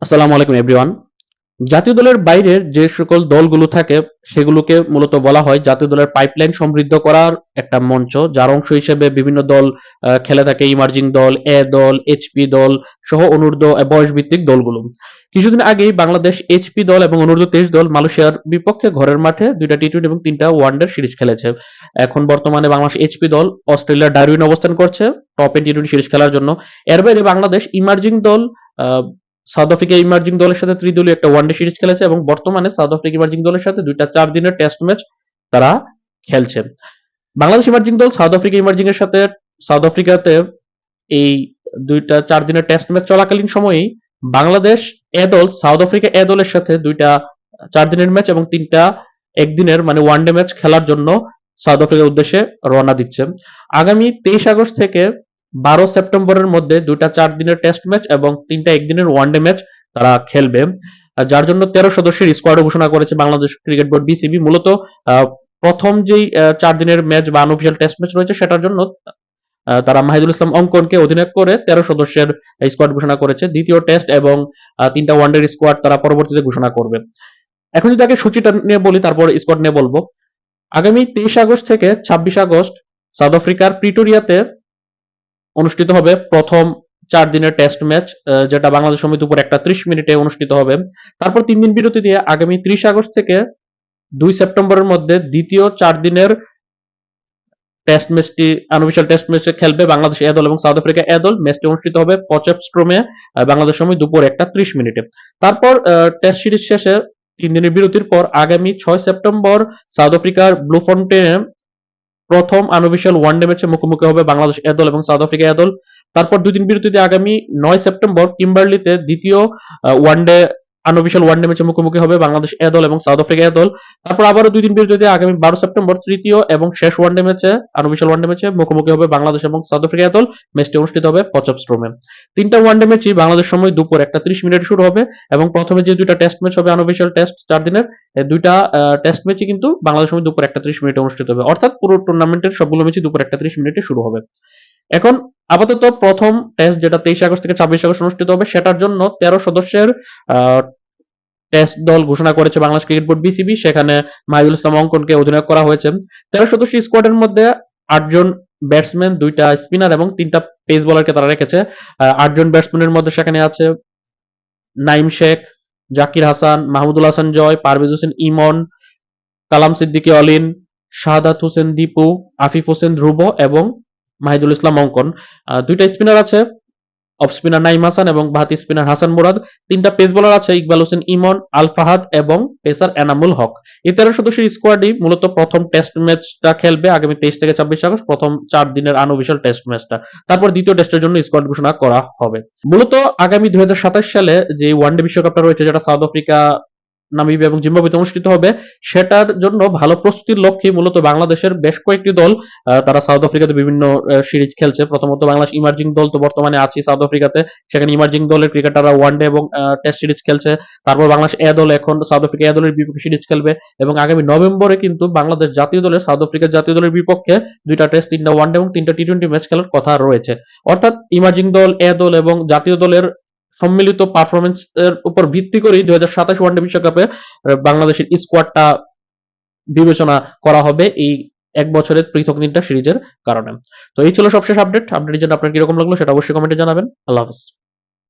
আসসালামু আলাইকুম এভরিওয়ান। জাতীয় দলের বাইরের যে সকল দলগুলো থাকে সেগুলোকে মূলত বলা হয় জাতীয় দলের পাইপলাইন সমৃদ্ধ করার একটা মঞ্চ, যার অংশ হিসেবে বিভিন্ন দল খেলে থাকে। ইমার্জিং দল, এ দল, এইচপি দল সহ অনূর্ধ্ব বয়সভিত্তিক দলগুলো। কিছুদিন আগেই বাংলাদেশ এইচপি দল এবং অনূর্ধ্ব 23 দল মালয়েশিয়ার বিপক্ষে ঘরের মাঠে 2টা টি-টোয়েন্টি এবং 3টা ওয়ানডে সিরিজ খেলেছে। এখন বর্তমানে বাংলাদেশ এইচপি দল অস্ট্রেলিয়ার ডারউইনে অবস্থান করছে টপ টি-টোয়েন্টি সিরিজ খেলার জন্য। এর বাইরে বাংলাদেশ ইমার্জিং দল আহ, সাউথ আফ্রিকা ইমার্জিং দলের সাথে ত্রিদলীয় একটা ওয়ানডে সিরিজ খেলেছে এবং বর্তমানে সাউথ আফ্রিকা ইমার্জিং দলের সাথে 2টা 4 দিনের টেস্ট ম্যাচ তারা খেলছে। বাংলাদেশ ইমার্জিং দল সাউথ আফ্রিকা ইমার্জিং এর সাথে সাউথ আফ্রিকাতে এই 2টা 4 দিনের টেস্ট ম্যাচ চলাকালীন সময়েই বাংলাদেশ এ দল সাউথ আফ্রিকা এ দলের সাথে 2টা 4 দিনের ম্যাচ এবং 3টা একদিনের মানে ওয়ানডে ম্যাচ খেলার জন্য সাউথ আফ্রিকার উদ্দেশ্যে রওনা দিচ্ছে। আগামী 23 আগস্ট থেকে 12 সেপ্টেম্বরের মধ্যে 2টা 4 দিনের টেস্ট ম্যাচ এবং 3টা একদিনের ওয়ানডে ম্যাচ তারা খেলবে। যার জন্য 13 সদস্যের স্কোয়াডও ঘোষণা করেছে বাংলাদেশ ক্রিকেট বোর্ড বিসিবি। মূলত প্রথম যেই 4 দিনের ম্যাচ বা আনঅফিশিয়াল টেস্ট ম্যাচ রয়েছে সেটার জন্য তারা মাহিদুল ইসলাম অঙ্কনকে অধিনায়ক করে 13 সদস্যের স্কোয়াড ঘোষণা করেছে। দ্বিতীয় টেস্ট এবং 3টা ওয়ানডের স্কোয়াড তারা পরবর্তীতে ঘোষণা করবে। এখন যদি আগে সূচিটা নিয়ে বলি তারপর স্কোয়াড নিয়ে বলবো। আগামী 23 আগস্ট থেকে 26 আগস্ট সাউথ আফ্রিকার প্রিটোরিয়াতে অনুষ্ঠিত হবে প্রথম 4 দিনের টেস্ট ম্যাচ, যেটা বাংলাদেশ সময় দুপুর 1:30 মিনিটে অনুষ্ঠিত হবে। তারপর 3 দিন বিরতি দিয়ে আগামী 30 আগস্ট থেকে 2 সেপ্টেম্বরের মধ্যে দ্বিতীয় 4 দিনের টেস্ট ম্যাচটি আনঅফিশিয়াল টেস্ট ম্যাচে খেলবে বাংলাদেশ এ দল এবং সাউথ আফ্রিকা এ দল। ম্যাচটি অনুষ্ঠিত হবে পচেফস্ট্রোমে বাংলাদেশ সময় দুপুর 1:30 মিনিটে। তারপর টেস্ট সিরিজ শেষে 3 দিনের বিরতির পর আগামী 6 সেপ্টেম্বর সাউথ আফ্রিকার ব্লুফন্টেনে প্রথম আনঅফিশিয়াল ওয়ানডে ম্যাচে মুখোমুখি হবে বাংলাদেশ এ দল এবং সাউথ আফ্রিকা এ দল। তারপর 2 দিন বিরতিতে আগামী 9 সেপ্টেম্বর কিম্বারলিতে দ্বিতীয় ওয়ানডে আনঅফিশিয়াল ওয়ানডে ম্যাচে মুখোমুখি হবে বাংলাদেশ এ দল এবং সাউথ আফ্রিকা এ দল। তারপর আবারও 2 দিন বিরতিতে আগামী 12 সেপ্টেম্বর তৃতীয় এবং শেষ ওয়ানডে ম্যাচে আনঅফিশিয়াল ওয়ানডে ম্যাচে মুখোমুখি হবে বাংলাদেশ এবং সাউথ আফ্রিকা এ দল। ম্যাচটি অনুষ্ঠিত হবে পচেফস্ট্রোমে। 3টা ওয়ানডে ম্যাচই বাংলাদেশ সময় দুপুর 1:30 মিনিটে শুরু হবে এবং প্রথমে যে 2টা টেস্ট ম্যাচ হবে আনঅফিশিয়াল টেস্ট 4 দিনের, এই 2টা টেস্ট ম্যাচই কিন্তু বাংলাদেশ সময় দুপুর 1:30 মিনিটে অনুষ্ঠিত হবে। অর্থাৎ পুরো টুর্নামেন্টের সবগুলো ম্যাচই দুপুর 1:30 মিনিটে শুরু হবে। এখন আপাতত প্রথম টেস্ট যেটা 23 আগস্ট থেকে 26 আগস্ট অনুষ্ঠিত হবে সেটার জন্য 13 সদস্যের টেস্ট দল ঘোষণা করেছে বাংলাদেশ ক্রিকেট বোর্ড বিসিবি। সেখানে মাহিদুল ইসলাম অঙ্কনকে অধিনায়ক করা হয়েছে। 13 সদস্য স্কোয়াডের মধ্যে 8 জন ব্যাটসম্যান, 2টা স্পিনার এবং 3টা পেস বোলারকে তারা রেখেছে। 8 জন ব্যাটসম্যানের মধ্যে সেখানে আছে নাইম শেখ, জাকির হাসান, মাহমুদুল হাসান জয়, পারভেজ হোসেন ইমন, কালাম সিদ্দিকী অলিন, শাহাদাত হোসেন দীপু, আফিফ হোসেন ধ্রুব এবং মাহিদুল ইসলাম অঙ্কন। 2টা স্পিনার আছে, অফ স্পিনার নাইম হাসান এবং বাহাতি স্পিনার হাসান মুরাদ। 3টা পেস বোলার আছে ইকবাল হোসেন ইমন, আল ফাহাদ এবং পেসার এনামুল হক। এই 13 সদস্যের স্কোয়াডই মূলত প্রথম টেস্ট ম্যাচটা খেলবে আগামী 23 থেকে 26 আগস্ট, প্রথম 4 দিনের আনঅফিশিয়াল টেস্ট ম্যাচটা। তারপর দ্বিতীয় টেস্টের জন্য স্কোয়াড ঘোষণা করা হবে। মূলত আগামী 2027 সালে যে ওয়ানডে বিশ্বকাপটা রয়েছে যেটা সাউথ আফ্রিকা, নামিবিয়া এবং জিম্বাবুয়েতে অনুষ্ঠিত হবে সেটার জন্য ভালো প্রস্তুতির লক্ষ্যে মূলত বাংলাদেশের বেশ কয়েকটি দল তারা সাউথ আফ্রিকাতে বিভিন্ন সিরিজ খেলছে। প্রথমত বাংলাদেশ ইমার্জিং দল তো বর্তমানে আছে সাউথ আফ্রিকাতে, সেখানে ইমার্জিং দলের ক্রিকেটাররা ওয়ানডে এবং টেস্ট সিরিজ খেলছে। তারপর বাংলাদেশ এ দল এখন সাউথ আফ্রিকা এ দলের বিপক্ষে সিরিজ খেলবে এবং আগামী নভেম্বরে কিন্তু বাংলাদেশ জাতীয় দলের সাউথ আফ্রিকার জাতীয় দলের বিপক্ষে 2টা টেস্ট, 3টা ওয়ানডে এবং 3টা টি-টোয়েন্টি ম্যাচ খেলার কথা রয়েছে। অর্থাৎ ইমার্জিং দল, এ দল এবং জাতীয় দলের সম্মিলিত পারফরমেন্স এর উপর ভিত্তি করেই 2027 ওয়ানডে বিশ্বকাপে বাংলাদেশের স্কোয়াডটা বিবেচনা করা হবে এই এক বছরের পৃথক 3টা সিরিজের কারণে। তো এই ছিল সবশেষ আপডেট। আপডেটের জন্য আপনার কিরকম লাগলো সেটা অবশ্যই কমেন্টে জানাবেন। আল্লাহ হাফেজ।